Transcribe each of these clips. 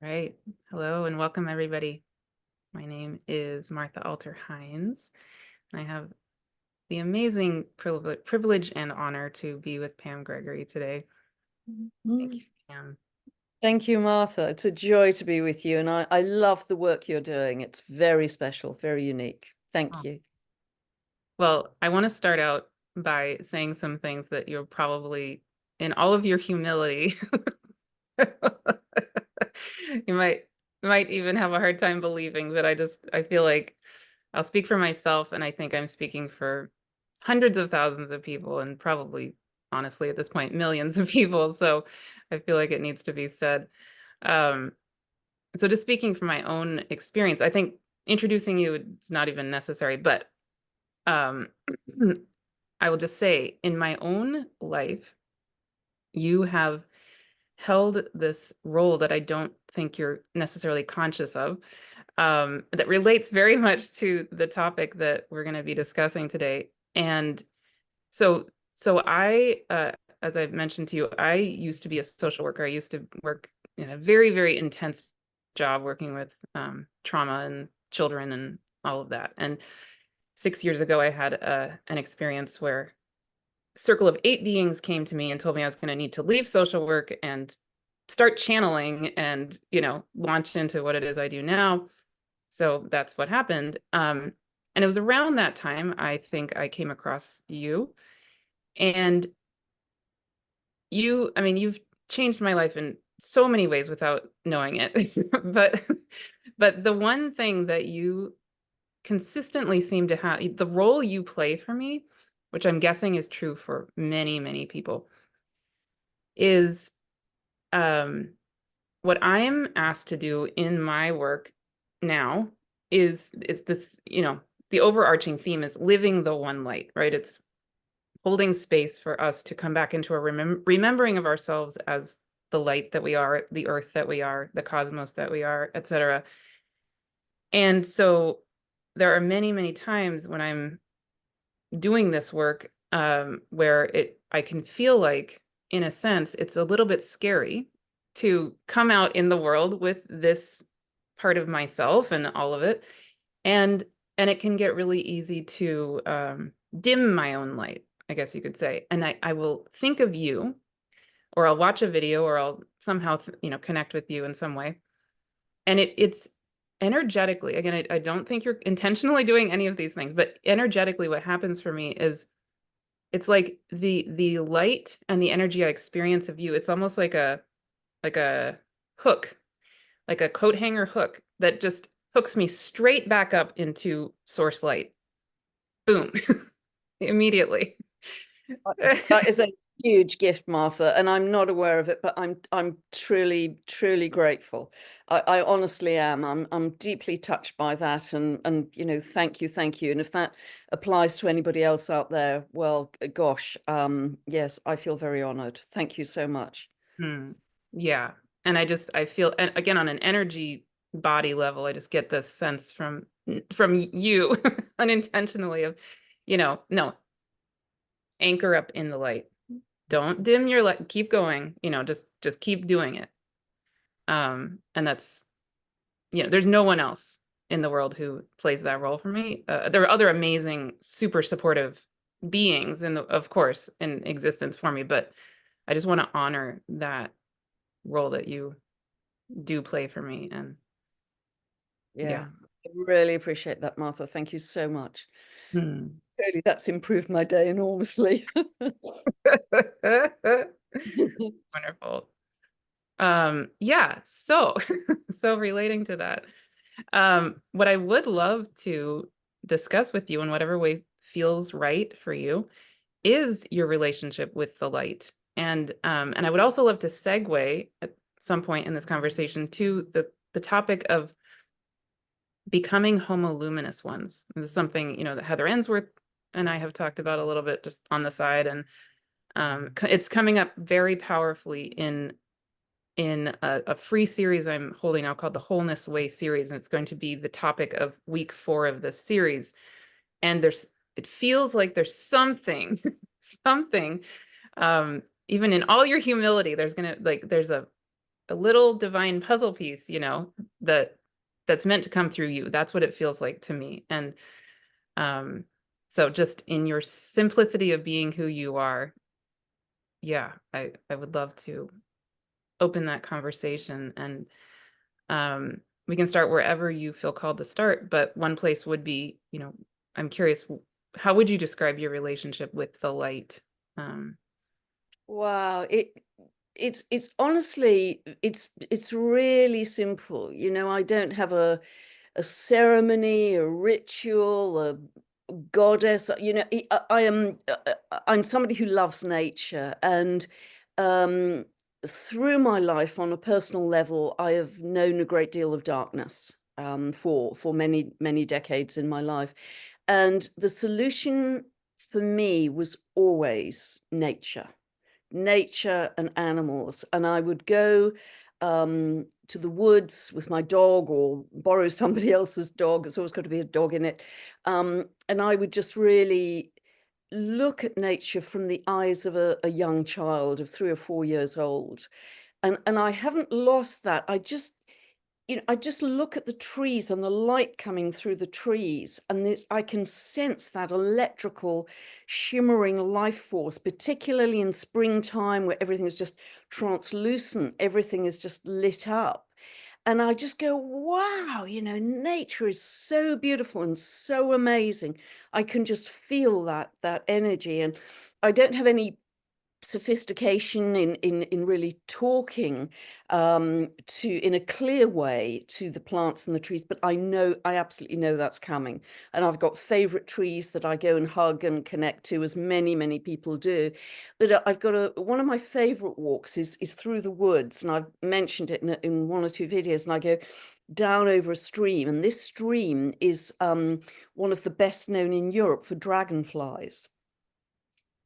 Right. Hello and welcome, everybody. My name is Martha Alter Hines. And I have the amazing privilege and honor to be with Pam Gregory today. Thank Mm. you, Pam. Thank you, Martha. It's a joy to be with you. And I love the work you're doing. It's very special, very unique. Thank Oh. you. Well, I want to start out by saying some things that you're probably, in all of your humility, you might even have a hard time believing, but I feel like I'll speak for myself, and I think I'm speaking for hundreds of thousands of people, and probably, honestly, at this point, millions of people. So I feel like it needs to be said. Um, so just speaking from my own experience, I think introducing you is not even necessary, but um, I will just say, in my own life, you have held this role that I don't think you're necessarily conscious of, that relates very much to the topic that we're going to be discussing today. And so, so as I've mentioned to you, I used to be a social worker. I used to work in a very, very intense job working with trauma and children and all of that. And 6 years ago, I had an experience where circle of 8 beings came to me and told me I was going to need to leave social work and start channeling and, launch into what it is I do now. So that's what happened. And it was around that time, I think I came across you. And I mean, you've changed my life in so many ways without knowing it. but but the one thing that you consistently seem to have, the role you play for me, which I'm guessing is true for many, many people, is um, what I'm asked to do in my work now is it's this, the overarching theme is living the one light, right? It's holding space for us to come back into a remembering of ourselves as the light that we are, the earth that we are, the cosmos that we are, etc. And so there are many, many times when I'm doing this work where I can feel like, in a sense, it's a little bit scary to come out in the world with this part of myself and all of it, and it can get really easy to dim my own light, I guess you could say. And I will think of you, or I'll watch a video, or I'll somehow connect with you in some way, and it's energetically, again, I don't think you're intentionally doing any of these things, but energetically what happens for me is it's like the light and the energy I experience of you, it's almost like a hook, like a coat hanger hook that just hooks me straight back up into source light. Boom. Immediately. That is a huge gift, Martha, and I'm not aware of it, but I'm truly, truly grateful. I honestly am. I'm deeply touched by that, and thank you, thank you. And if that applies to anybody else out there, well, gosh, yes, I feel very honored. Thank you so much. Hmm. Yeah. And I feel, and again, on an energy body level, I just get this sense from you unintentionally of, no, anchor up in the light. Don't dim your light. Keep going. Just keep doing it. And that's, there's no one else in the world who plays that role for me. There are other amazing, super supportive beings, and of course, in existence for me. But I just want to honor that role that you do play for me. And yeah. Yeah, I really appreciate that, Martha. Thank you so much. Hmm. Really, that's improved my day enormously. Wonderful. Yeah. So, so relating to that, what I would love to discuss with you in whatever way feels right for you is your relationship with the light. And I would also love to segue at some point in this conversation to the topic of becoming Homo Luminous ones. This is something, that Heather Ensworth and I have talked about a little bit just on the side. And it's coming up very powerfully in a free series I'm holding now called the Wholeness Way series, and it's going to be the topic of week 4 of this series. And it feels like there's something, something, even in all your humility, there's a little divine puzzle piece, that that's meant to come through you. That's what it feels like to me. And um, so just in your simplicity of being who you are, yeah, I would love to open that conversation, and we can start wherever you feel called to start. But one place would be, I'm curious, how would you describe your relationship with the light? Um, Wow, it's honestly it's really simple. I don't have a ceremony, a ritual, a goddess. I'm somebody who loves nature, and um, through my life, on a personal level, I have known a great deal of darkness for many many decades in my life, and the solution for me was always nature and animals. And I would go to the woods with my dog, or borrow somebody else's dog. It's always got to be a dog in it. And I would just really look at nature from the eyes of a young child of 3 or 4 years old. And I haven't lost that. I just look at the trees and the light coming through the trees, and I can sense that electrical, shimmering life force, particularly in springtime where everything is just translucent, everything is just lit up. And I just go, wow, nature is so beautiful and so amazing. I can just feel that energy. And I don't have any sophistication in really talking to in a clear way to the plants and the trees, but I absolutely know that's coming. And I've got favorite trees that I go and hug and connect to, as many many people do. But I've got one of my favorite walks is through the woods, and I've mentioned it in one or two videos, and I go down over a stream, and this stream is one of the best known in Europe for dragonflies.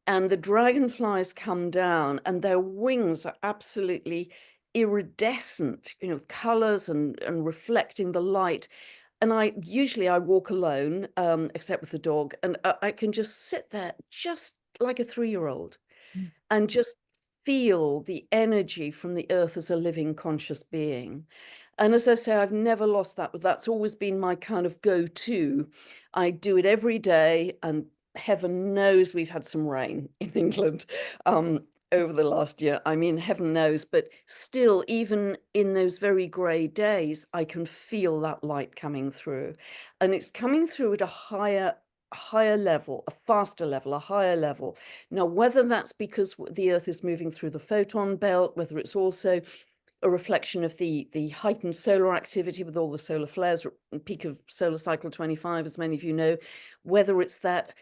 And the dragonflies come down, and their wings are absolutely iridescent, with colors and reflecting the light. And I walk alone, except with the dog, and I can just sit there just like a 3-year-old and just feel the energy from the earth as a living conscious being. And as I say, I've never lost that, but that's always been my kind of go-to. I do it every day, and heaven knows we've had some rain in England over the last year. I mean, heaven knows, but still, even in those very grey days, I can feel that light coming through. And it's coming through at a higher level, a faster level, a higher level. Now, whether that's because the Earth is moving through the photon belt, whether it's also a reflection of the heightened solar activity with all the solar flares, peak of solar cycle 25, as many of you know, whether it's that,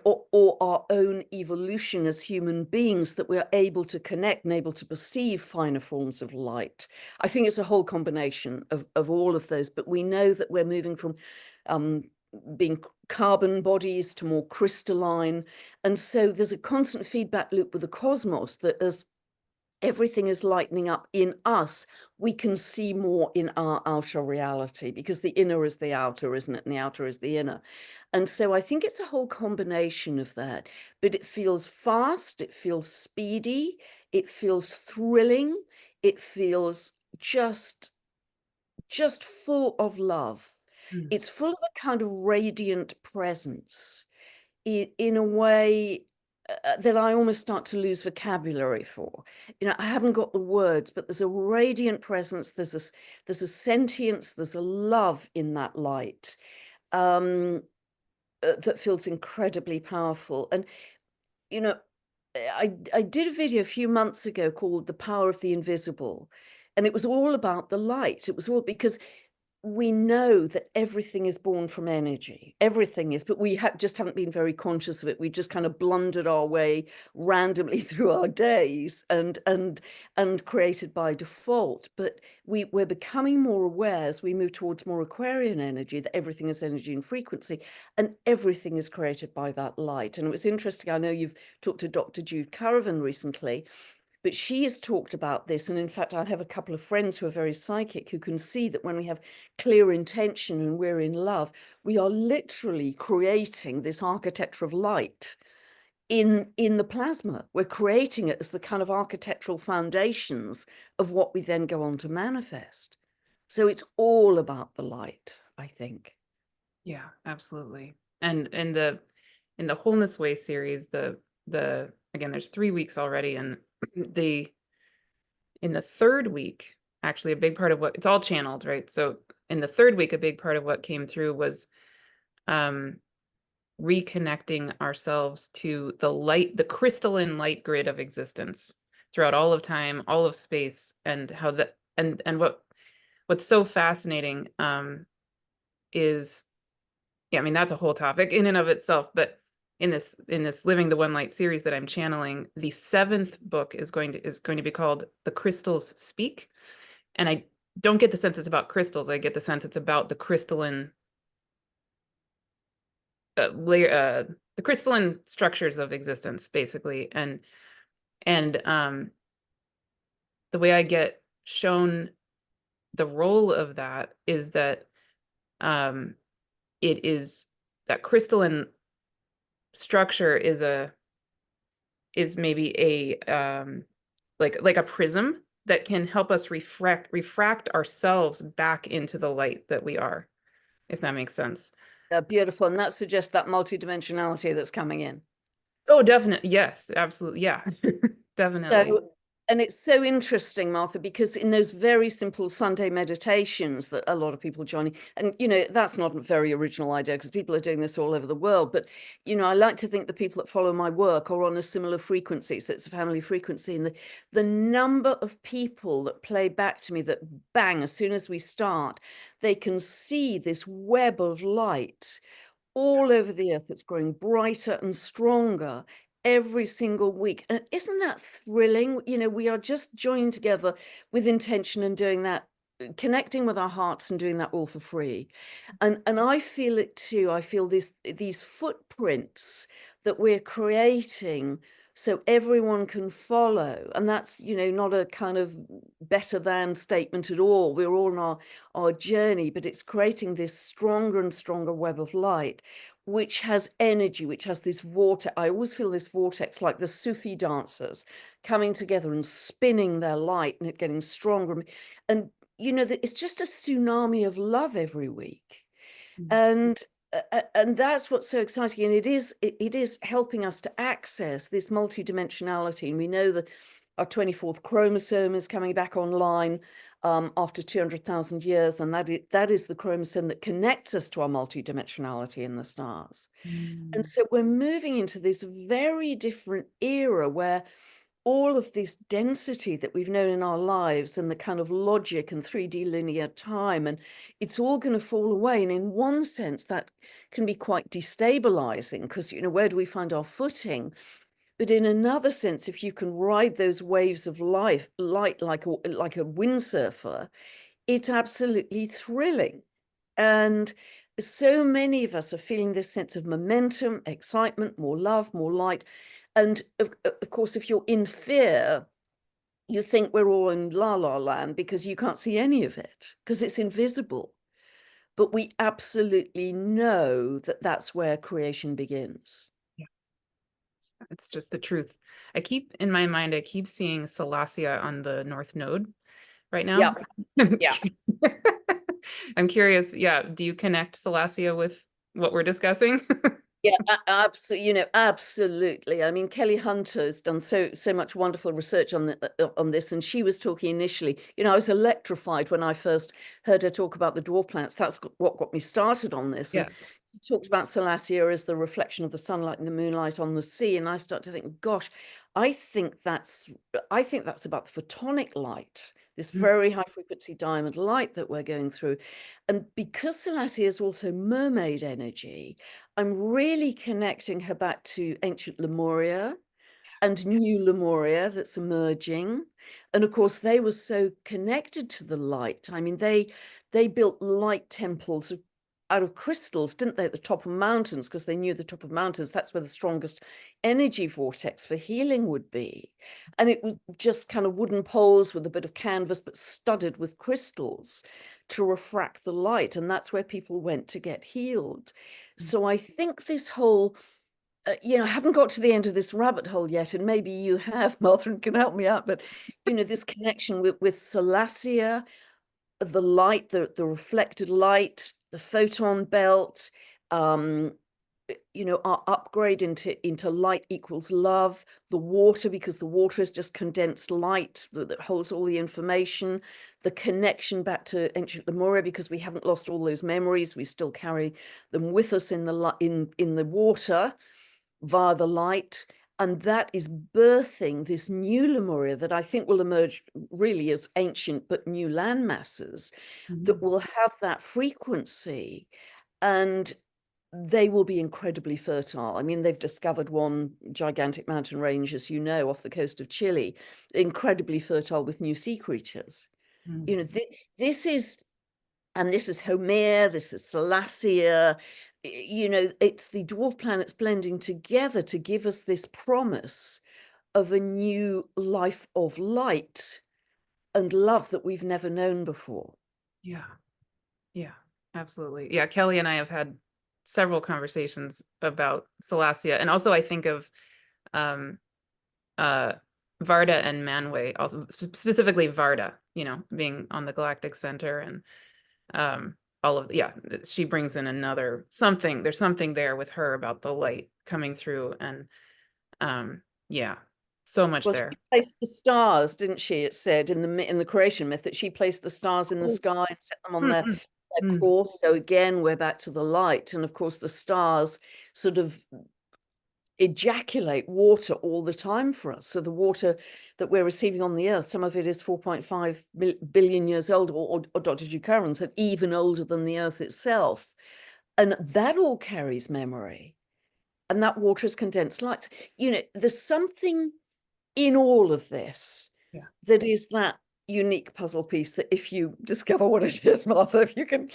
or our own evolution as human beings, that we're able to connect and able to perceive finer forms of light. I think it's a whole combination of all of those, but we know that we're moving from being carbon bodies to more crystalline. And so there's a constant feedback loop with the cosmos, that as everything is lightening up in us, we can see more in our outer reality, because the inner is the outer, isn't it? And the outer is the inner. And so I think it's a whole combination of that. But it feels fast, it feels speedy, it feels thrilling, it feels just full of love. Mm. It's full of a kind of radiant presence in a way that I almost start to lose vocabulary for. I haven't got the words, but there's a radiant presence, there's a sentience, there's a love in that light that feels incredibly powerful. And you know I did a video a few months ago called The Power of the Invisible, and it was all about the light. It was all because we know that everything is born from energy. Everything is, but we just haven't been very conscious of it. We just kind of blundered our way randomly through our days and created by default. But we're becoming more aware as we move towards more Aquarian energy, that everything is energy and frequency, and everything is created by that light. And it was interesting. I know you've talked to Dr. Jude Currivan recently, but she has talked about this. And in fact, I have a couple of friends who are very psychic, who can see that when we have clear intention and we're in love, we are literally creating this architecture of light in the plasma. We're creating it as the kind of architectural foundations of what we then go on to manifest. So it's all about the light, I think. Yeah, absolutely. And in the Wholeness Way series, the again, there's 3 weeks already, and the in the third week, actually a big part of what it's all channeled, right? So in the third week, a big part of what came through was um reconnecting ourselves to the light, the crystalline light grid of existence throughout all of time, all of space, and how that and what's so fascinating is, yeah, I mean, that's a whole topic in and of itself, but in this Living the One Light series that I'm channeling, the seventh book is going to be called The Crystals Speak. And I don't get the sense it's about crystals. I get the sense it's about the crystalline layer, the crystalline structures of existence, basically. And the way I get shown the role of that is that um, it is that crystalline structure is maybe a like a prism that can help us refract ourselves back into the light that we are, if that makes sense. Beautiful. And that suggests that multidimensionality that's coming in. Oh, definitely. Yes, absolutely. Yeah. Definitely. So, and it's so interesting, Martha, because in those very simple Sunday meditations that a lot of people joining, and that's not a very original idea because people are doing this all over the world. But I like to think the people that follow my work are on a similar frequency, so it's a family frequency. And the number of people that play back to me that bang, as soon as we start, they can see this web of light all over the earth that's growing brighter and stronger every single week. And isn't that thrilling? We are just joined together with intention and doing that, connecting with our hearts and doing that all for free. And I feel it too. I feel these footprints that we're creating so everyone can follow. And that's, not a kind of better than statement at all. We're all on our journey, but it's creating this stronger and stronger web of light, which has energy, which has this vortex. I always feel this vortex like the Sufi dancers coming together and spinning their light and it getting stronger. And, it's just a tsunami of love every week. Mm. And that's what's so exciting. And it is helping us to access this multidimensionality. And we know that our 24th chromosome is coming back online after 200,000 years. And that is the chromosome that connects us to our multidimensionality in the stars. And Mm. so we're moving into this very different era where all of this density that we've known in our lives and the kind of logic and 3D linear time, and it's all going to fall away. And in one sense, that can be quite destabilizing because, where do we find our footing? But in another sense, if you can ride those waves of light like a windsurfer, it's absolutely thrilling. And so many of us are feeling this sense of momentum, excitement, more love, more light. And of course, if you're in fear, you think we're all in la la land because you can't see any of it because it's invisible. But we absolutely know that that's where creation begins. Yeah, it's just the truth. In my mind, I keep seeing Celestia on the North Node right Yeah, now. yeah. I'm curious, yeah, do you connect Celestia with what we're discussing? Yeah, absolutely. Absolutely. I mean, Kelly Hunter has done so much wonderful research on this, and she was talking initially. I was electrified when I first heard her talk about the dwarf planets. That's what got me started on this. And Yeah. she talked about Celestia as the reflection of the sunlight and the moonlight on the sea, and I started to think, gosh, I think that's about the photonic light, this very high frequency diamond light that we're going through. And because Celestia is also mermaid energy, I'm really connecting her back to ancient Lemuria and new Lemuria that's emerging. And of course, they were so connected to the light. I mean, they built light temples out of crystals, didn't they, at the top of mountains, because they knew the top of mountains, that's where the strongest energy vortex for healing would be. And it was just kind of wooden poles with a bit of canvas, but studded with crystals to refract the light. And that's where people went to get healed. So I think this whole I haven't got to the end of this rabbit hole yet, and maybe you have, Martha, and can help me out. But this connection with Salacia, the light, the reflected light, the photon belt, our upgrade into light equals love, the water, because the water is just condensed light that holds all the information, the connection back to ancient Lemuria, because we haven't lost all those memories, we still carry them with us in the water via the light. And that is birthing this new Lemuria that I think will emerge really as ancient but new land masses that will have that frequency, and they will be incredibly fertile. I mean, they've discovered one gigantic mountain range, as you know, off the coast of Chile, incredibly fertile with new sea creatures. This is Homer, this is Salacia, it's the dwarf planets blending together to give us this promise of a new life of light and love that we've never known before. Yeah, absolutely. Yeah, Kelly and I have had several conversations about Salacia, and also I think of Varda and Manwë, also specifically Varda, being on the Galactic Center, and all of she brings in another something. There's something there with her about the light coming through, and so much there. She placed the stars, didn't she? It said in the creation myth that she placed the stars in the sky and set them on their course. So again, we're back to the light, and of course the stars sort of ejaculate water all the time for us. So the water that we're receiving on the earth, some of it is 4.5 billion years old, or Dr. Jukaran said even older than the earth itself, and that all carries memory, and that water is condensed light. There's something in all of this that is that unique puzzle piece that if you discover what it is, Martha, if you can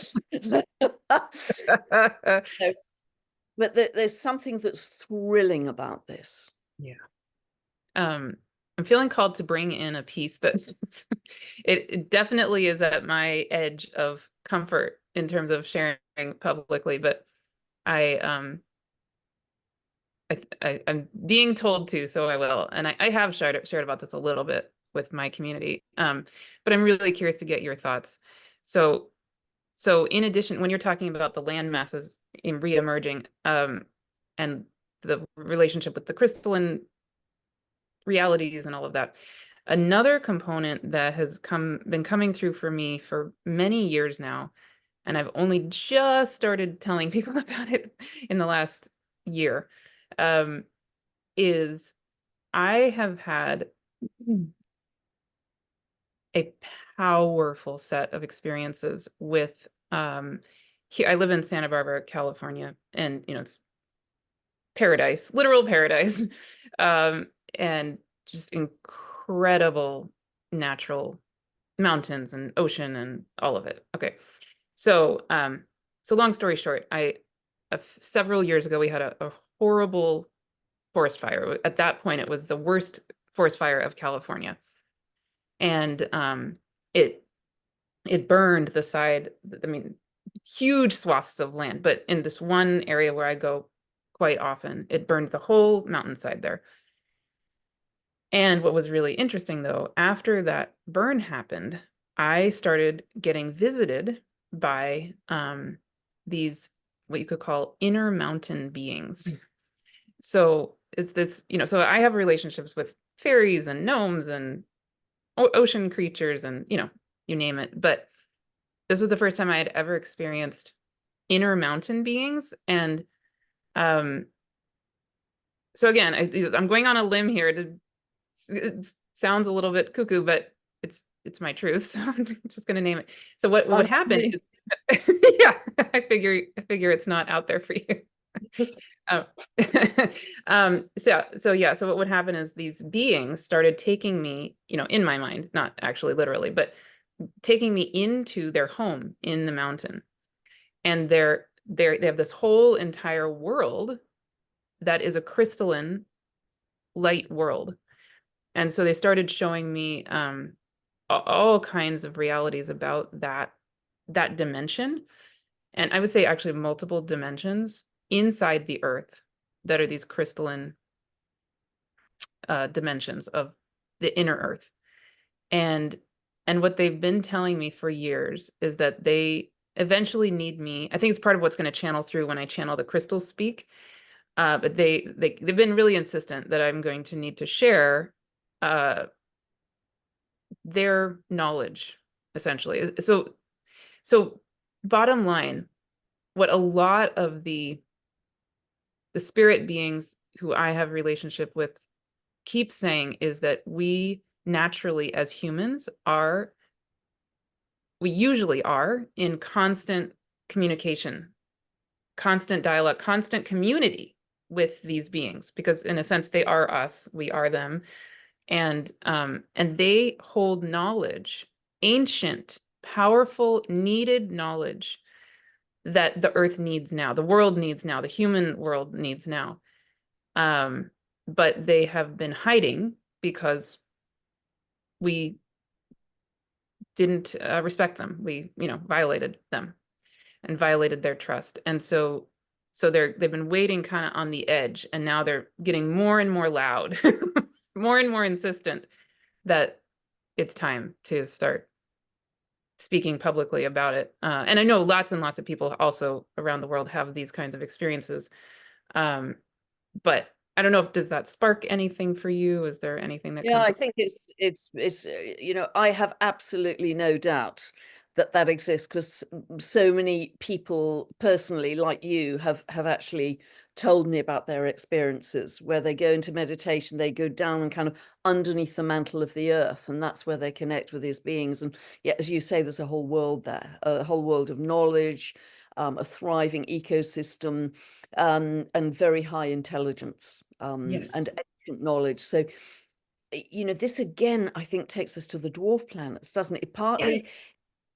but there's something that's thrilling about this. I'm feeling called to bring in a piece that it definitely is at my edge of comfort in terms of sharing publicly, but I'm being told to, so I will. And I have shared about this a little bit with my community, but I'm really curious to get your thoughts. So in addition, when you're talking about the land masses in re-emerging, and the relationship with the crystalline realities and all of that, another component that has been coming through for me for many years now, and I've only just started telling people about it in the last year, is I have had a powerful set of experiences with here. I live in Santa Barbara, California, and it's paradise, literal paradise, and just incredible natural mountains and ocean and all of it. Okay, so long story short, several years ago we had a horrible forest fire. At that point, it was the worst forest fire of California, and it burned the side. I mean, huge swaths of land, but in this one area where I go quite often, it burned the whole mountainside there. And what was really interesting, though, after that burn happened, I started getting visited by these, what you could call inner mountain beings. So it's this, so I have relationships with fairies and gnomes and ocean creatures and, you name it. But this was the first time I had ever experienced inner mountain beings. And so again, I'm going on a limb here. It sounds a little bit cuckoo, but it's my truth. So I'm just going to name it. So what would happen is, yeah, I figure it's not out there for you. So what would happen is these beings started taking me, in my mind, not actually literally, but taking me into their home in the mountain. And they have this whole entire world that is a crystalline light world. And so they started showing me all kinds of realities about that dimension. And I would say actually multiple dimensions inside the earth. that are these crystalline dimensions of the inner earth. And what they've been telling me for years is that they eventually need me. I think it's part of what's going to channel through when I channel the crystals speak. But they've been really insistent that I'm going to need to share their knowledge, essentially. So bottom line, what a lot of the spirit beings who I have relationship with keep saying is that we naturally as humans we usually are in constant communication, constant dialogue, constant community with these beings, because in a sense they are us, we are them, and they hold knowledge, ancient, powerful, needed knowledge that the earth needs now, the world needs now, the human world needs now. But they have been hiding because we didn't respect them. We, violated them and violated their trust. And so they've been waiting kind of on the edge, and now they're getting more and more loud, more and more insistent that it's time to start speaking publicly about it. And I know lots and lots of people also around the world have these kinds of experiences. But I don't know, does that spark anything for you? Is there anything that Yeah, comes I up? think it's I have absolutely no doubt that that exists, because so many people personally like you have actually told me about their experiences where they go into meditation, they go down and kind of underneath the mantle of the earth, and that's where they connect with these beings. And yeah, as you say, there's a whole world there, a whole world of knowledge, a thriving ecosystem, and very high intelligence, Yes. and ancient knowledge. So this again, I think, takes us to the dwarf planets, doesn't it? Yes.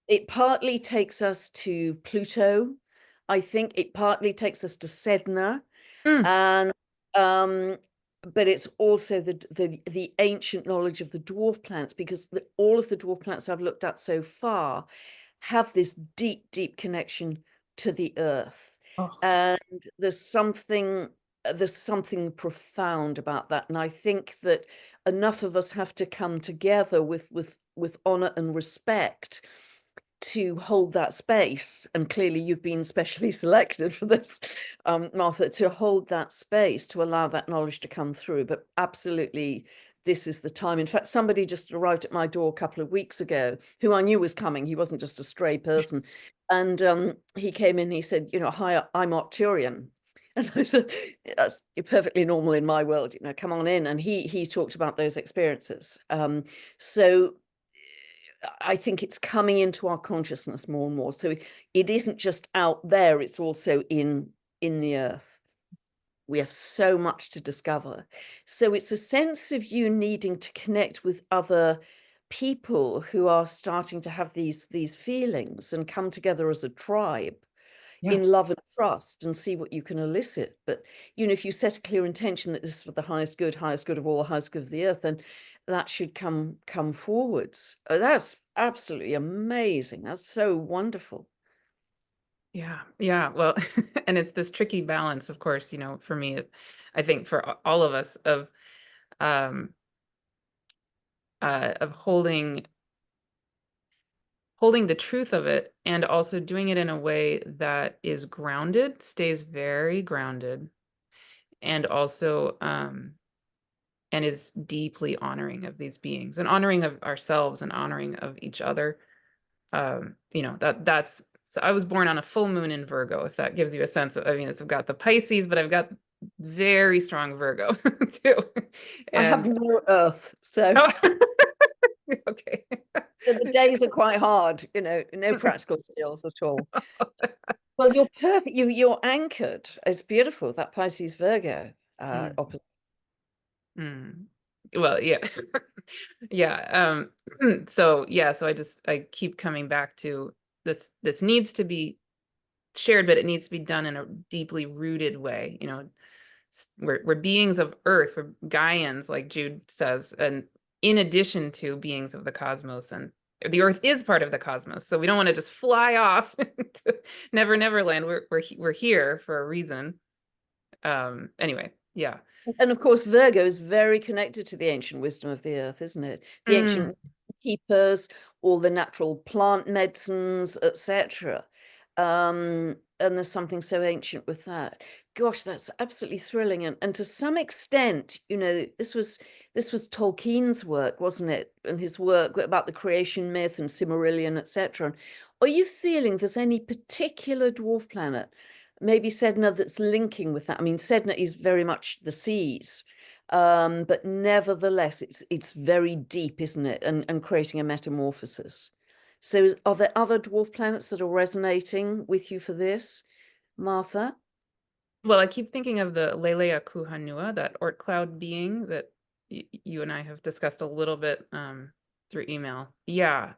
It partly takes us to Pluto. I think it partly takes us to Sedna, Mm. and but it's also the ancient knowledge of the dwarf planets, because all of the dwarf planets I've looked at so far have this deep, deep connection to the earth. Oh, And there's something profound about that. And I think that enough of us have to come together with honor and respect to hold that space. And clearly you've been specially selected for this, Martha, to hold that space, to allow that knowledge to come through. But absolutely, this is the time. In fact, somebody just arrived at my door a couple of weeks ago who I knew was coming. He wasn't just a stray person. And he came in, he said, hi, I'm Arcturian. And I said, that's perfectly normal in my world, come on in. And he talked about those experiences. So I think it's coming into our consciousness more and more. So it isn't just out there, it's also in the earth. We have so much to discover. So it's a sense of you needing to connect with other people who are starting to have these feelings and come together as a tribe yeah. in love and trust, and see what you can elicit. But if you set a clear intention that this is for the highest good of all, highest good of the earth, then that should come forwards. That's absolutely amazing. That's so wonderful. Yeah. Yeah. Well, and it's this tricky balance, of course, for me, I think for all of us um of holding the truth of it, and also doing it in a way that is grounded, stays very grounded, and also and is deeply honoring of these beings and honoring of ourselves and honoring of each other. That's so I was born on a full moon in Virgo, if that gives you a sense of, I mean, I've got the Pisces, but I've got very strong Virgo too. I have And no earth, so oh, okay. the days are quite hard, no practical skills at all. Well, you're perfect. You're anchored. It's beautiful, that Pisces Virgo Mm, opposite. mm. Well, yeah. Yeah. So I keep coming back to this needs to be shared, but it needs to be done in a deeply rooted way. We're beings of earth, we're Gaians, like Jude says, and in addition to beings of the cosmos, and the earth is part of the cosmos. So we don't want to just fly off to Never Never Land. We're here for a reason. Anyway, yeah. And of course, Virgo is very connected to the ancient wisdom of the earth, isn't it? The Mm. ancient keepers, all the natural plant medicines, etc. And there's something so ancient with that. Gosh, that's absolutely thrilling. And to some extent, you know, this was Tolkien's work, wasn't it? And his work about the creation myth and Silmarillion, etc. Are you feeling there's any particular dwarf planet, maybe Sedna, that's linking with that? I mean, Sedna is very much the seas, but nevertheless, it's very deep, isn't it? And creating a metamorphosis. So are there other dwarf planets that are resonating with you for this, Martha? Well, I keep thinking of the Lelea Kuhanua, that Oort cloud being that you and I have discussed a little bit through email. Yeah.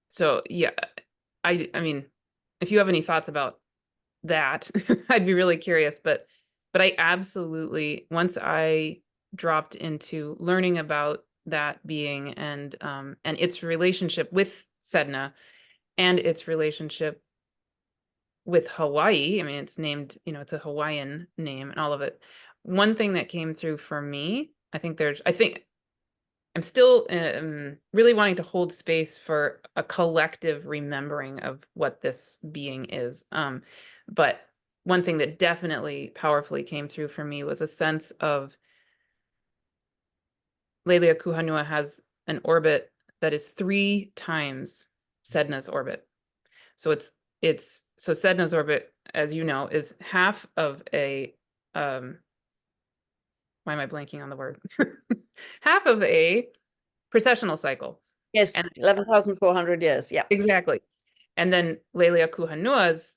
So yeah, I mean, if you have any thoughts about that, I'd be really curious. But I absolutely, once I dropped into learning about that being and its relationship with Sedna and its relationship with Hawaii. I mean, it's named, it's a Hawaiian name and all of it. One thing that came through for me, I think I'm still really wanting to hold space for a collective remembering of what this being is. But one thing that definitely powerfully came through for me was a sense of Lelea Kuhanua has an orbit that is 3 times Sedna's orbit. So so Sedna's orbit, as you know, is half of a why am I blanking on the word? Half of a precessional cycle. Yes, And 11,400 years. Yeah. exactly. And then Lelea Kuhanua's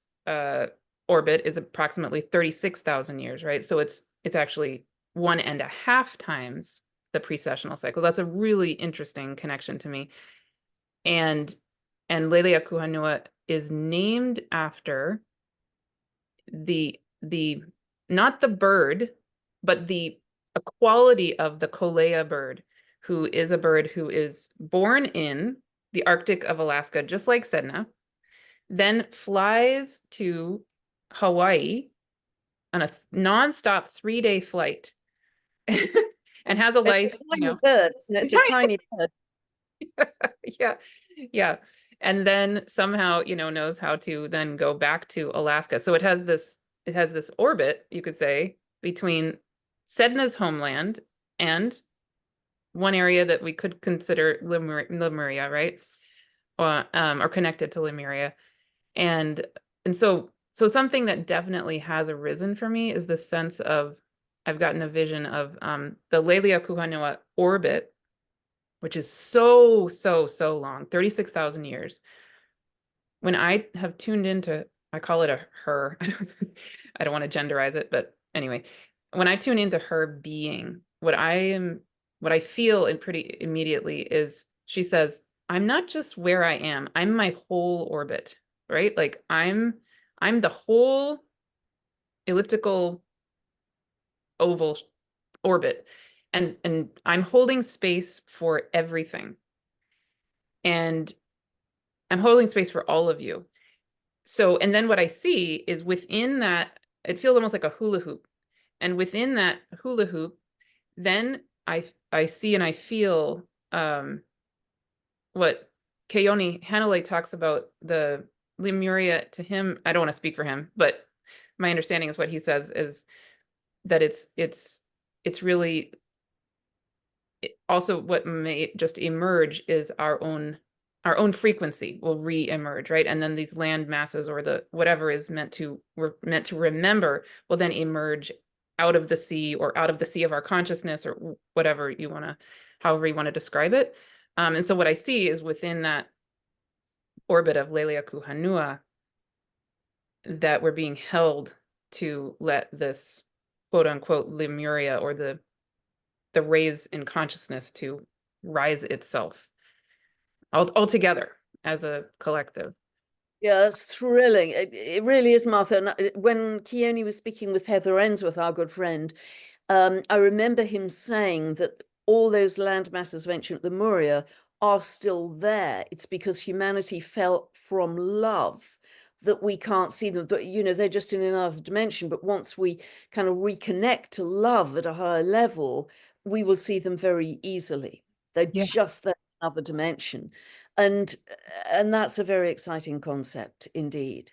orbit is approximately 36,000 years, right? So it's actually 1.5 times the precessional cycle. That's a really interesting connection to me. And Lelea Kuhanua is named after the not the bird, but the a quality of the Kolea bird, who is a bird who is born in the Arctic of Alaska, just like Sedna, then flies to Hawaii on a nonstop 3-day flight and has a It's a life, tiny bird, isn't it? It's a tiny bird. yeah, yeah. And then somehow, knows how to then go back to Alaska. So it has this orbit, you could say, between Sedna's homeland and one area that we could consider Lemuria, right? Or connected to Lemuria. And so something that definitely has arisen for me is this sense of I've gotten a vision of the Lelea Kuhanua orbit, which is so, so, so long, 36,000 years. When I have tuned into, I call it a her, I don't want to genderize it, but anyway, when I tune into her being, what I feel and pretty immediately is she says, I'm not just where I am, I'm my whole orbit, right? Like I'm the whole elliptical oval orbit. And I'm holding space for everything. And I'm holding space for all of you. So, and then what I see is within that, it feels almost like a hula hoop. And within that hula hoop, then I see and I feel what Keone Hanalei talks about the Lemuria to him. I don't want to speak for him, but my understanding is what he says is that it's really also what may just emerge is our own frequency will re-emerge, right? And then these land masses or the whatever is we're meant to remember will then emerge out of the sea or out of the sea of our consciousness or whatever however you want to describe it. And so what I see is within that orbit of Lelea Kuhanua that we're being held to let this quote unquote Lemuria or the raise in consciousness to rise itself all together as a collective. Yeah, that's thrilling. It really is, Martha. And when Keone was speaking with Heather Ensworth, our good friend, I remember him saying that all those land masses of ancient Lemuria are still there. It's because humanity fell from love that we can't see them, but you know, they're just in another dimension. But once we kind of reconnect to love at a higher level, we will see them very easily. They're Yeah. just there in another dimension. And and that's a very exciting concept indeed.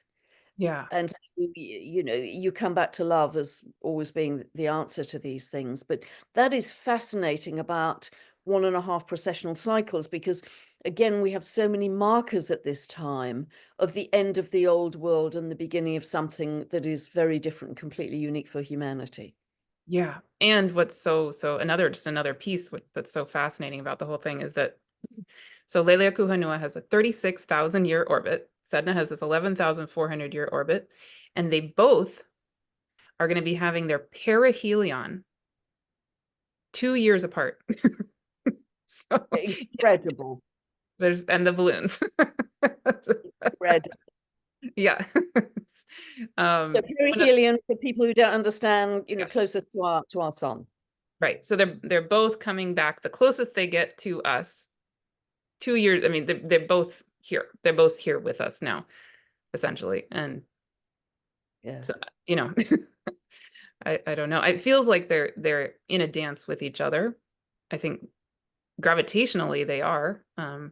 Yeah. And so, you know, you come back to love as always being the answer to these things. But that is fascinating about 1.5 processional cycles, because again, we have so many markers at this time of the end of the old world and the beginning of something that is very different, completely unique for humanity. Yeah. And what's so another piece that's so fascinating about the whole thing is that so Leleakuhanua has a 36,000-year orbit. Sedna has this 11,400-year orbit, and they both are going to be having their perihelion 2 years apart. So Incredible. there's and the balloons. Incredible. Yeah. So When perihelion, for people who don't understand, you know, yeah, closest to our sun. right. So they're both coming back. The closest they get to us, 2 years. I mean, they're both here. They're both here with us now, essentially. And Yeah. so, you know, I don't know. It feels like they're in a dance with each other. I think gravitationally they are, and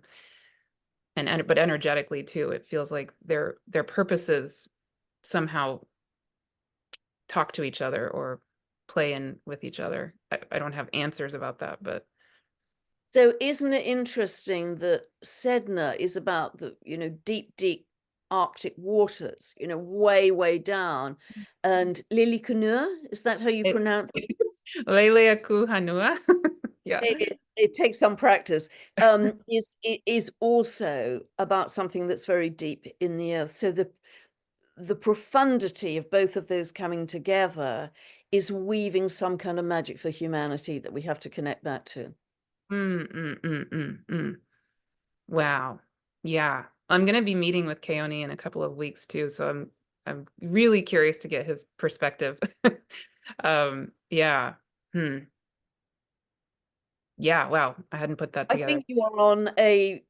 but energetically too. It feels like their purposes somehow talk to each other or play in with each other. I don't have answers about that, but So isn't it interesting that Sedna is about the, you know, deep, deep Arctic waters, you know, way, way down. And Lilikunua, is that how you it pronounce Leleaku Hanua. Yeah. it? It takes some practice. It is also about something that's very deep in the earth. So the profundity of both of those coming together is weaving some kind of magic for humanity that we have to connect back to. Mm, mm, mm, mm, mm. Wow. Yeah. I'm gonna be meeting with Keone in a couple of weeks too, so I'm really curious to get his perspective. Yeah. Hmm. Yeah, wow. I hadn't put that I together. think you are on a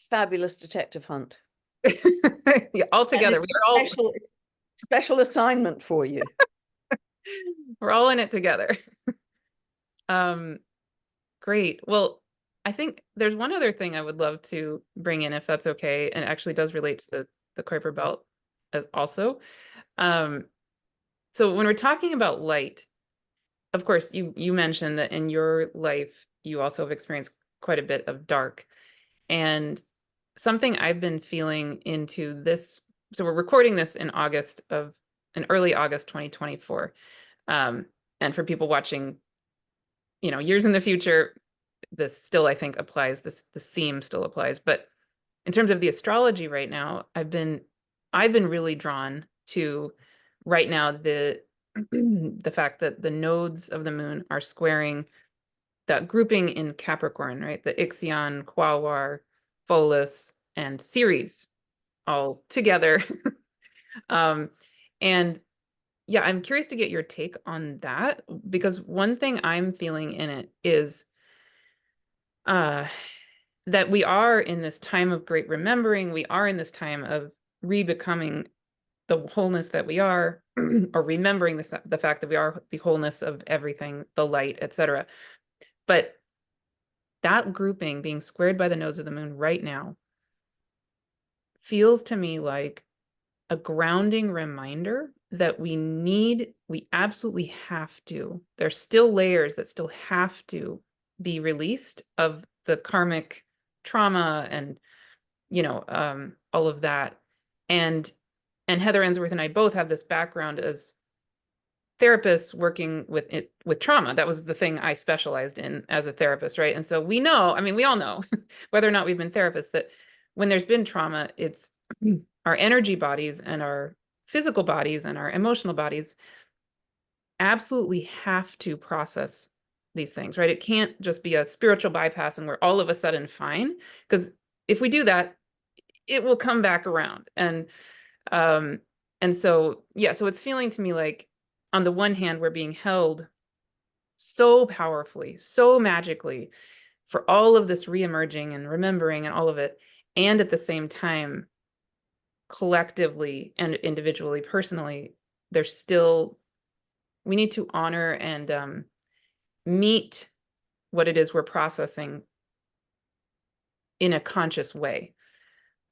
fabulous detective hunt. Yeah, all And together. it's a special assignment for you. We're all in it together. Um, great. Well, I think there's one other thing I would love to bring in if that's okay, and it actually does relate to the Kuiper belt as also. Um, so when we're talking about light, of course, you mentioned that in your life you also have experienced quite a bit of dark. And something I've been feeling into this, so we're recording this in early August 2024. And for people watching, years in the future, this still, I think, applies, this theme still applies. But in terms of the astrology right now, I've been really drawn to right now the fact that the nodes of the moon are squaring that grouping in Capricorn, right? The Ixion, Quawar, Pholus, and Ceres all together. um, and yeah, I'm curious to get your take on that, because one thing I'm feeling in it is uh, that we are in this time of great remembering. We are in this time of re-becoming the wholeness that we are, or remembering the fact that we are the wholeness of everything, the light, etc. But that grouping being squared by the nodes of the moon right now feels to me like a grounding reminder that we absolutely have to, there's still layers that still have to be released of the karmic trauma and, all of that. And Heather Ensworth and I both have this background as therapists working with trauma. That was the thing I specialized in as a therapist, right? And so we know, I mean, we all know, whether or not we've been therapists, that when there's been trauma, it's our energy bodies and our physical bodies and our emotional bodies absolutely have to process these things, right? It can't just be a spiritual bypass and we're all of a sudden fine, because if we do that, it will come back around. Um and so yeah, so it's feeling to me like on the one hand we're being held so powerfully, so magically for all of this reemerging and remembering and all of it, and at the same time collectively and individually, personally, there's still, we need to honor and meet what it is we're processing in a conscious way.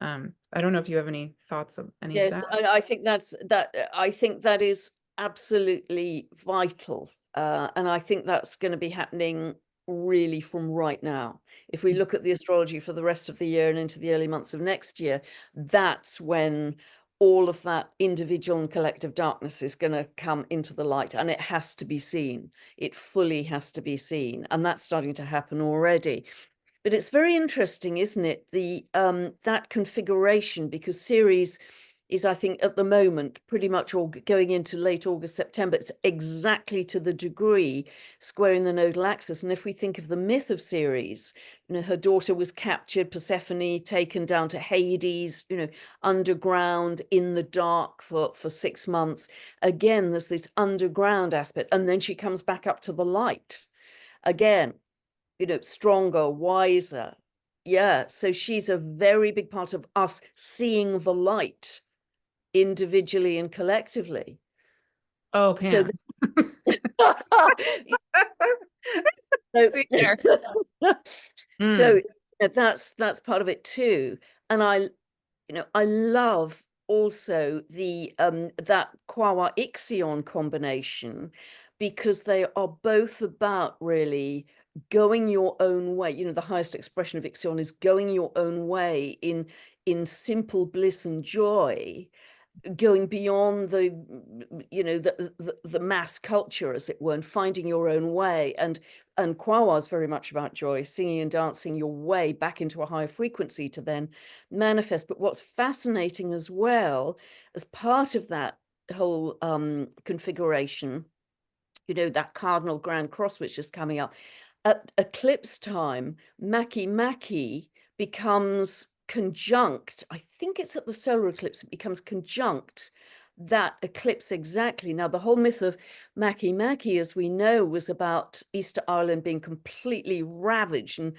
I don't know if you have any thoughts of any of Yes, that. I think I think that is absolutely vital. And I think that's going to be happening really from right now. If we look at the astrology for the rest of the year and into the early months of next year, that's when all of that individual and collective darkness is going to come into the light, and it has to be seen. It fully has to be seen. And that's starting to happen already. But it's very interesting, isn't it? The that configuration, because Ceres is, I think, at the moment, pretty much all going into late August, September. It's exactly to the degree squaring the nodal axis. And if we think of the myth of Ceres, you know, her daughter was captured, Persephone taken down to Hades, you know, underground in the dark for 6 months. Again, there's this underground aspect, and then she comes back up to the light again, you know, stronger, wiser. Yeah, so she's a very big part of us seeing the light individually and collectively. Oh, So, Pam. so, See there. so Mm. that's part of it too. And I love also the that Quawa Ixion combination, because they are both about really going your own way. You know, the highest expression of Ixion is going your own way in simple bliss and joy, going beyond the, you know, the mass culture, as it were, and finding your own way. And Kwawa is very much about joy, singing and dancing your way back into a higher frequency to then manifest. But what's fascinating as well, as part of that whole configuration, you know, that cardinal grand cross which is coming up at eclipse time, Maki becomes conjunct. I think it's at the solar eclipse, it becomes conjunct that eclipse exactly. Now, the whole myth of Maki, as we know, was about Easter Island being completely ravaged and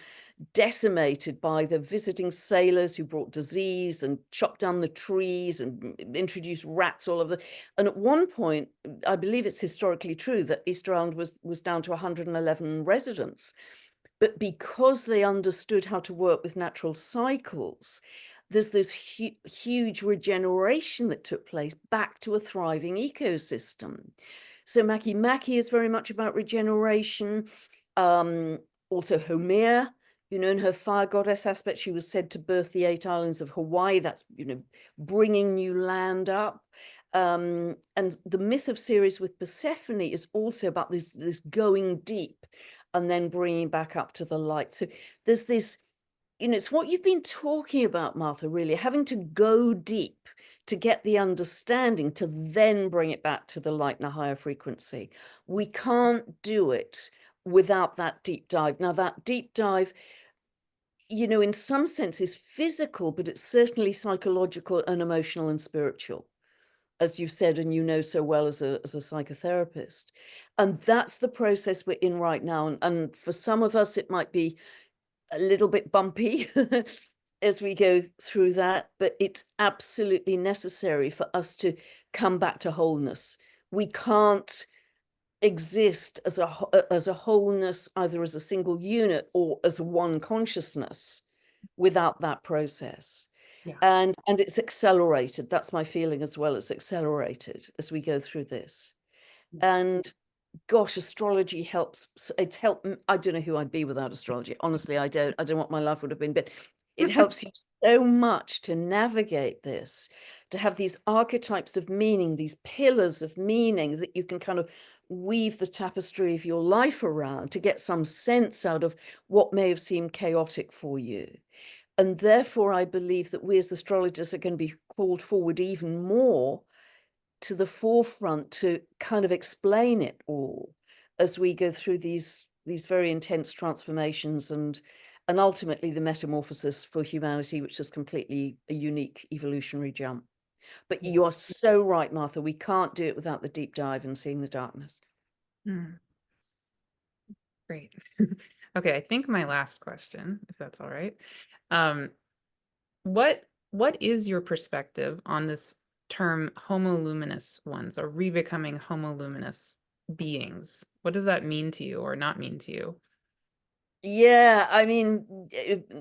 decimated by the visiting sailors who brought disease and chopped down the trees and introduced rats all over the. And at one point, I believe it's historically true that Easter Island was down to 111 residents. But because they understood how to work with natural cycles, there's this huge regeneration that took place back to a thriving ecosystem. So Maki is very much about regeneration. Also Homer, you know, in her fire goddess aspect, she was said to birth the 8 islands of Hawaii. That's, you know, bringing new land up. And the myth of Ceres with Persephone is also about this going deep and then bringing back up to the light. So there's this, you know, it's what you've been talking about, Martha, really, having to go deep to get the understanding to then bring it back to the light and a higher frequency. We can't do it without that deep dive. Now, that deep dive, you know, in some sense is physical, but it's certainly psychological and emotional and spiritual, as you've said, and you know so well as a psychotherapist. And that's the process we're in right now. And for some of us, it might be a little bit bumpy as we go through that, but it's absolutely necessary for us to come back to wholeness. We can't exist as a wholeness, either as a single unit or as one consciousness, without that process. Yeah. And it's accelerated. That's my feeling as well. It's accelerated as we go through this. And gosh, astrology helps. It's helped. I don't know who I'd be without astrology. Honestly, I don't know what my life would have been, but it helps you so much to navigate this, to have these archetypes of meaning, these pillars of meaning that you can kind of weave the tapestry of your life around to get some sense out of what may have seemed chaotic for you. And therefore, I believe that we as astrologers are going to be called forward even more to the forefront to kind of explain it all as we go through these very intense transformations and ultimately the metamorphosis for humanity, which is completely a unique evolutionary jump. But Yeah. you are so right, Martha. We can't do it without the deep dive and seeing the darkness. Mm. Great. Okay, I think my last question, if that's all right. Um, what what is your perspective on this term Homo Luminous ones, or re-becoming Homo Luminous beings? What does that mean to you or not mean to you? Yeah, I mean,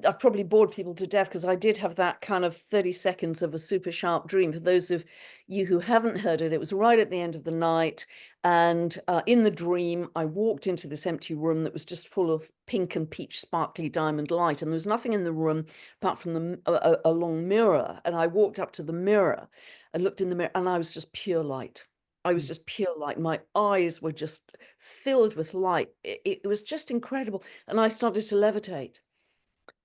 I probably bored people to death because I did have that kind of 30 seconds of a super sharp dream. For those of you who haven't heard it, it was right at the end of the night. And in the dream, I walked into this empty room that was just full of pink and peach sparkly diamond light. And there was nothing in the room apart from a long mirror. And I walked up to the mirror and looked in the mirror, and I was just pure light. I was just pure light. My eyes were just filled with light. It was just incredible. And I started to levitate.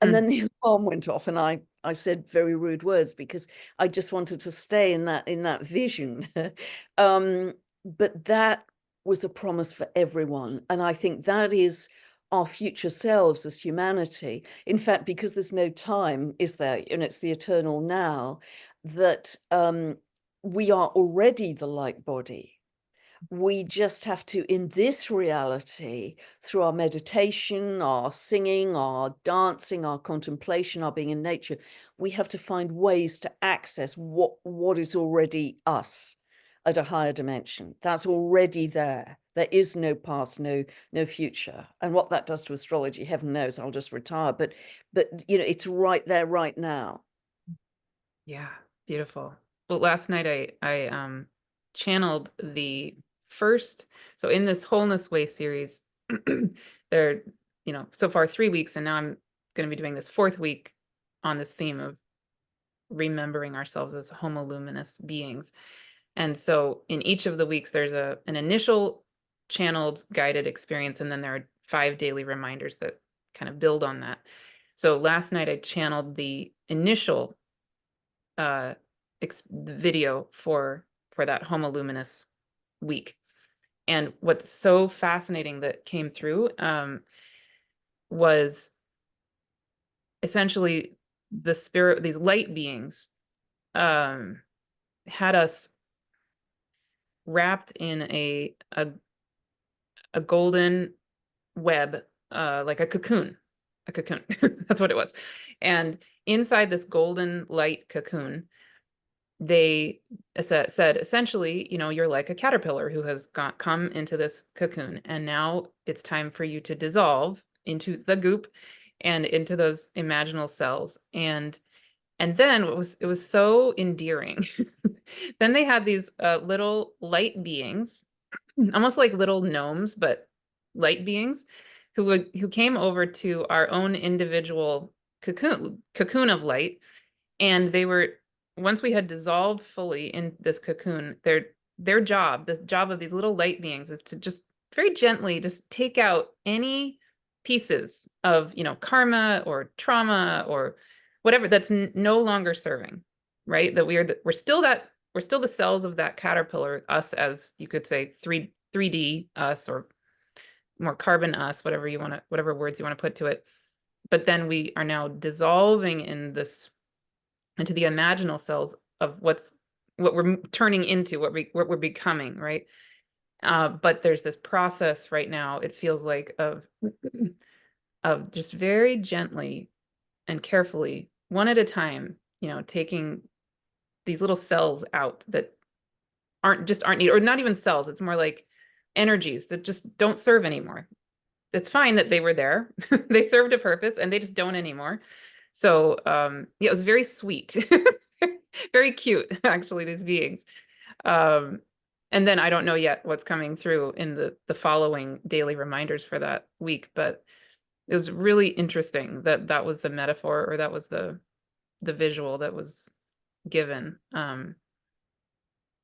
And Mm. then the alarm went off, and I said very rude words because I just wanted to stay in that vision. But that was a promise for everyone. And I think that is our future selves as humanity. In fact, because there's no time, is there? And it's the eternal now, that we are already the light body. We just have to, in this reality, through our meditation, our singing, our dancing, our contemplation, our being in nature, we have to find ways to access what is already us at a higher dimension. That's already there. There is no past, no future. And what that does to astrology, heaven knows. I'll just retire. But it's right there, right now. Yeah, beautiful. Well, last night I channeled the first, so in this Wholeness Way series, there, so far 3 weeks, and now I'm going to be doing this fourth week on this theme of remembering ourselves as Homo Luminous beings. And so in each of the weeks, there's an initial channeled guided experience, and then there are 5 daily reminders that kind of build on that. So last night I channeled the initial video for that Homo Luminous week. And what's so fascinating that came through was essentially the spirit, these light beings had us wrapped in a golden web, like a cocoon. That's what it was. And inside this golden light cocoon, they said essentially, you're like a caterpillar who has come into this cocoon, and now it's time for you to dissolve into the goop and into those imaginal cells. And then it was so endearing. Then they had these little light beings, almost like little gnomes, but light beings, who came over to our own individual cocoon of light. And they were, once we had dissolved fully in this cocoon, their job, the job of these little light beings, is to just very gently just take out any pieces of, karma or trauma or whatever that's no longer serving, right? That we're still the cells of that caterpillar, us, as you could say, 3D us, or more carbon us, whatever words you want to put to it. But then we are now dissolving into the imaginal cells of what we're turning into, what we're becoming, right? But there's this process right now, it feels like, of just very gently and carefully, one at a time, taking these little cells out that aren't needed, or not even cells. It's more like energies that just don't serve anymore. It's fine that they were there. They served a purpose, and they just don't anymore. So yeah, it was very sweet. Very cute, actually, these beings. And then I don't know yet what's coming through in the following daily reminders for that week, but it was really interesting that was the metaphor, or that was the visual that was given.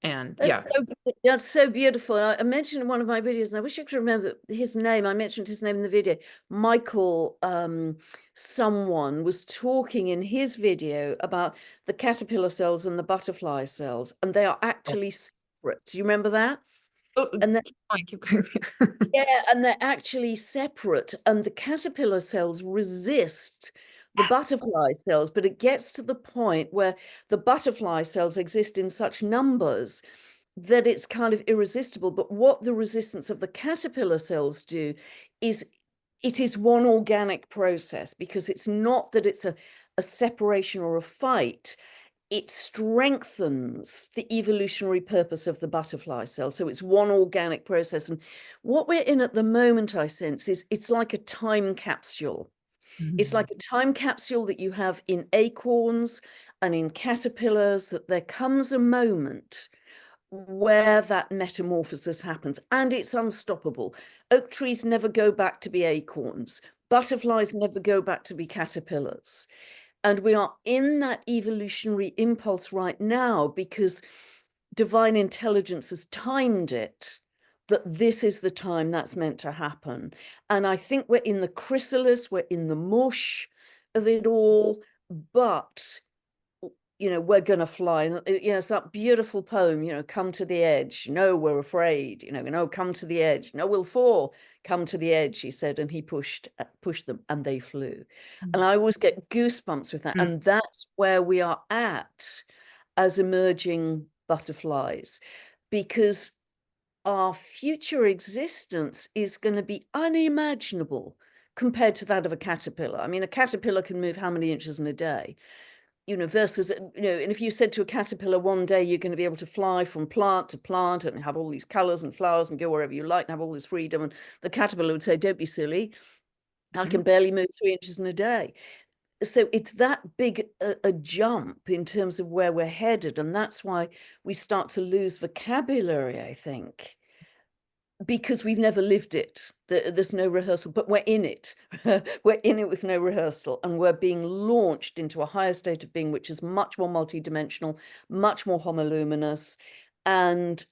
And That's yeah. that's so beautiful. I mentioned in one of my videos, and I wish I could remember his name. I mentioned his name in the video. Michael, someone was talking in his video about the caterpillar cells and the butterfly cells, and they are actually separate. Do you remember that? Oh, And keep going. yeah, and they're actually separate, and the caterpillar cells resist the Yes. butterfly cells, but it gets to the point where the butterfly cells exist in such numbers that it's kind of irresistible. But what the resistance of the caterpillar cells do is, it is one organic process, because it's not that it's a separation or a fight, it strengthens the evolutionary purpose of the butterfly cell. So it's one organic process. And what we're in at the moment, I sense, is it's like a time capsule. It's like a time capsule that you have in acorns and in caterpillars, that there comes a moment where that metamorphosis happens, and it's unstoppable. Oak trees never go back to be acorns. Butterflies never go back to be caterpillars. And we are in that evolutionary impulse right now because divine intelligence has timed it, that this is the time that's meant to happen. And I think we're in the chrysalis, we're in the mush of it all, but we're going to fly. It's that beautiful poem, come to the edge. No, we're afraid, no, come to the edge. No, we'll fall. Come to the edge, he said, and he pushed them and they flew. And I always get goosebumps with that. And that's where we are at as emerging butterflies, because our future existence is going to be unimaginable compared to that of a caterpillar. I mean, a caterpillar can move how many inches in a day? Versus, and if you said to a caterpillar one day you're going to be able to fly from plant to plant and have all these colors and flowers and go wherever you like and have all this freedom, and the caterpillar would say, don't be silly, I can barely move 3 inches in a day. So it's that big a jump in terms of where we're headed, and that's why we start to lose vocabulary, I think, because we've never lived it. There's no rehearsal, but we're in it. We're in it with no rehearsal, and we're being launched into a higher state of being, which is much more multidimensional, much more Homo Luminous. And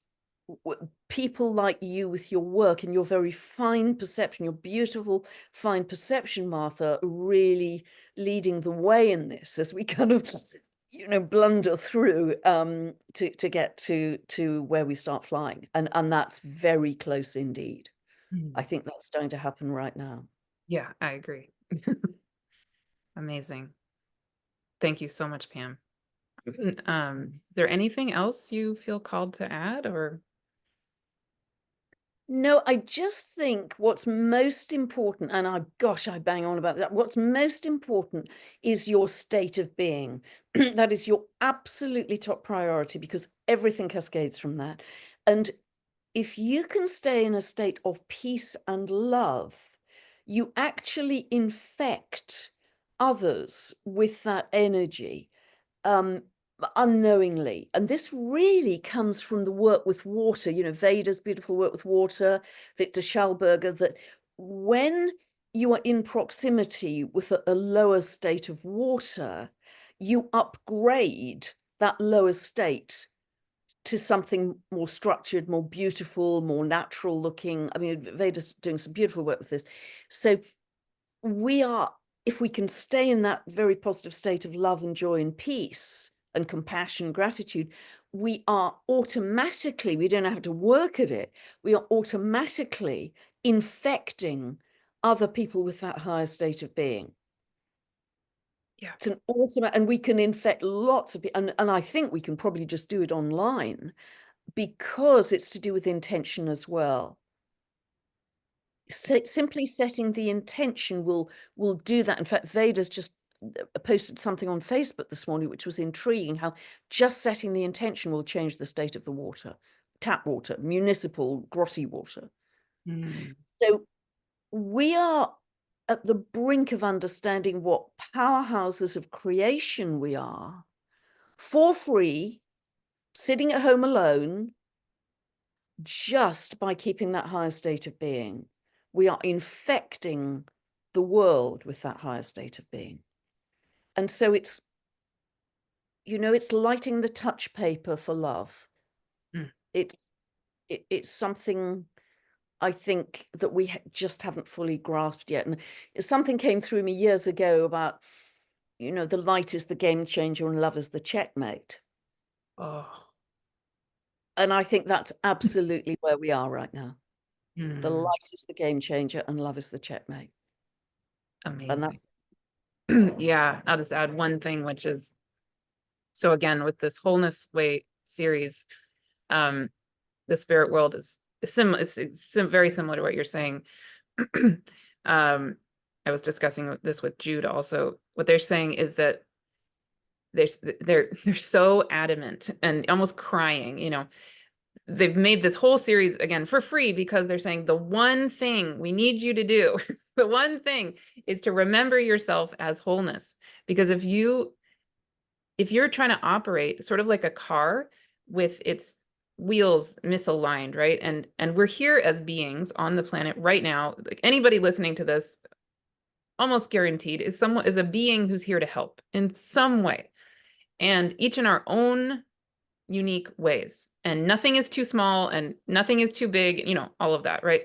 people like you with your work and your very fine perception, your beautiful fine perception, Martha, really leading the way in this as we kind of blunder through to get to where we start flying, and that's very close indeed. I think that's starting to happen right now. Yeah, I agree. Amazing. Thank you so much, Pam. Is there anything else you feel called to add, or? No, I just think what's most important, and I bang on about that, what's most important is your state of being. That is your absolutely top priority, because everything cascades from that. And if you can stay in a state of peace and love, you actually infect others with that energy. Unknowingly. And this really comes from the work with water, Veda's beautiful work with water, Victor Schallberger, that when you are in proximity with a lower state of water, you upgrade that lower state to something more structured, more beautiful, more natural looking. I mean, Veda's doing some beautiful work with this. So if we can stay in that very positive state of love and joy and peace and compassion, gratitude, we are automatically, we don't have to work at it, we are automatically infecting other people with that higher state of being. Yeah. It's an automatic, and we can infect lots of people, and I think we can probably just do it online, because it's to do with intention as well. Simply setting the intention will do that. In fact, Veda's just posted something on Facebook this morning, which was intriguing, how just setting the intention will change the state of the water, tap water, municipal, grotty water. So we are at the brink of understanding what powerhouses of creation we are, for free, sitting at home alone, just by keeping that higher state of being. We are infecting the world with that higher state of being. And so it's lighting the touch paper for love. It's something I think that we just haven't fully grasped yet. And something came through me years ago about, the light is the game changer and love is the checkmate. Oh. And I think that's absolutely where we are right now. The light is the game changer and love is the checkmate. Amazing. And that's yeah, I'll just add one thing, which is, so again, with this Wholeness Way series, the spirit world is similar. It's very similar to what you're saying. I was discussing this with Jude also. What they're saying is that they're so adamant and almost crying, you know. They've made this whole series again for free because they're saying the one thing we need you to do, the one thing is to remember yourself as wholeness. Because if you're trying to operate sort of like a car with its wheels misaligned, right? And we're here as beings on the planet right now. Like anybody listening to this, almost guaranteed, is a being who's here to help in some way. And each in our own unique ways. And nothing is too small and nothing is too big, you know, all of that, right?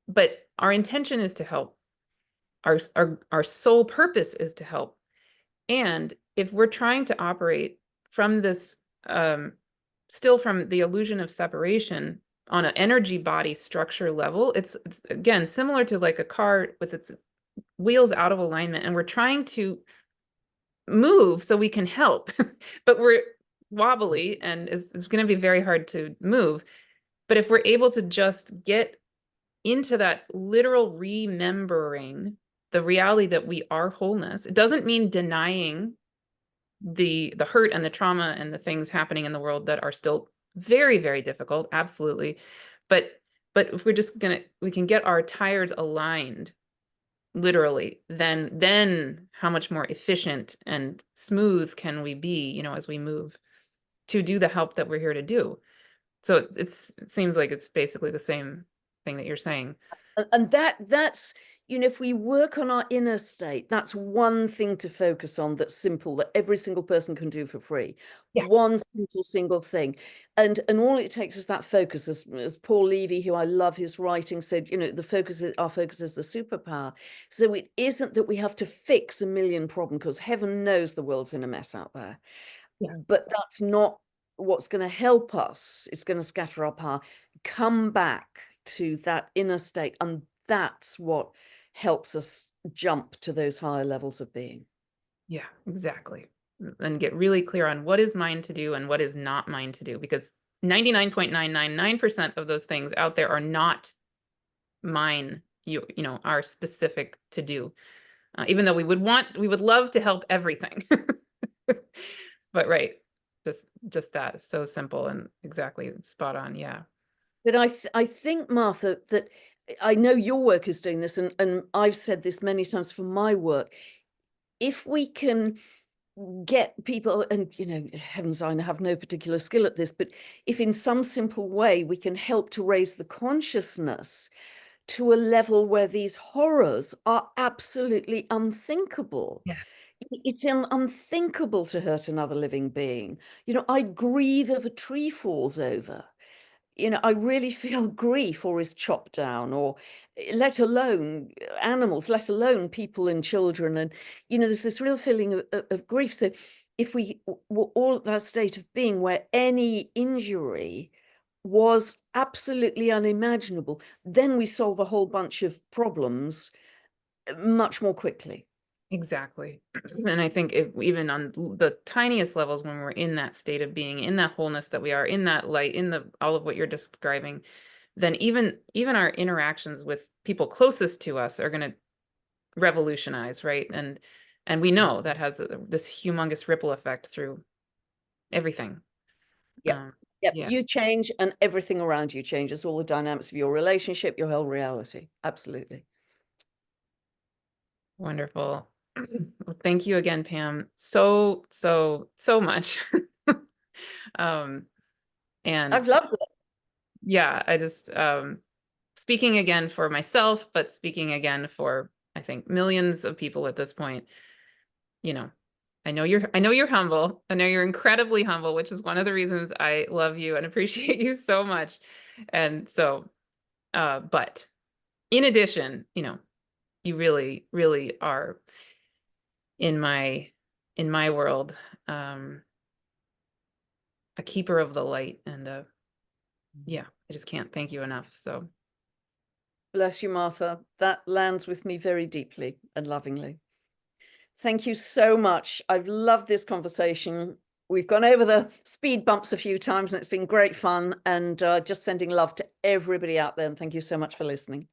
But our intention is to help. Our sole purpose is to help. And if we're trying to operate from this, still from the illusion of separation on an energy body structure level, it's again similar to like a car with its wheels out of alignment, and we're trying to move so we can help, but we're wobbly and it's going to be very hard to move. But if we're able to just get into that literal remembering the reality that we are wholeness, it doesn't mean denying the hurt and the trauma and the things happening in the world that are still very, very difficult, absolutely. But if we're just we can get our tires aligned literally, then how much more efficient and smooth can we be, you know, as we move to do the help that we're here to do. So it seems like it's basically the same thing that you're saying. And that's, you know, if we work on our inner state, that's one thing to focus on that's simple, that every single person can do for free. Yeah. One single thing. And all it takes is that focus, as Paul Levy, who I love his writing, said, you know, our focus is the superpower. So it isn't that we have to fix a million problems, because heaven knows the world's in a mess out there. Yeah. But that's not what's going to help us. It's going to scatter our power. Come back to that inner state, and that's what helps us jump to those higher levels of being. Yeah, exactly. And get really clear on what is mine to do and what is not mine to do, because 99.999% of those things out there are not mine, you know, are specific to do. Even though we would love to help everything. But right, just that is so simple and exactly spot on. Yeah. But I think, Martha, that I know your work is doing this, and I've said this many times for my work. If we can get people, and you know, heavens, I have no particular skill at this, but if in some simple way we can help to raise the consciousness to a level where these horrors are absolutely unthinkable. Yes. It's unthinkable to hurt another living being. You know, I grieve if a tree falls over. You know, I really feel grief or is chopped down, or let alone animals, let alone people and children. And, you know, there's this real feeling of grief. So if we were all at that state of being where any injury was absolutely unimaginable, then we solve a whole bunch of problems much more quickly. Exactly. And I think even on the tiniest levels, when we're in that state of being, in that wholeness that we are, in that light, in all of what you're describing, then even our interactions with people closest to us are going to revolutionize, right? And we know that has this humongous ripple effect through everything. Yep. Yep. Yeah. You change and everything around you changes, all the dynamics of your relationship, your whole reality. Absolutely. Wonderful. Well, thank you again, Pam. So much. And I've loved it. yeah, I just speaking again for myself, but speaking again for I think millions of people at this point, you know, I know you're humble. I know you're incredibly humble, which is one of the reasons I love you and appreciate you so much. And so, but in addition, you know, you really, really are in my world, a keeper of the light. And yeah, I just can't thank you enough. So Bless you, Martha. That lands with me very deeply and lovingly. Thank you so much. I've loved this conversation. We've gone over the speed bumps a few times and it's been great fun, and just sending love to everybody out there. And thank you so much for listening.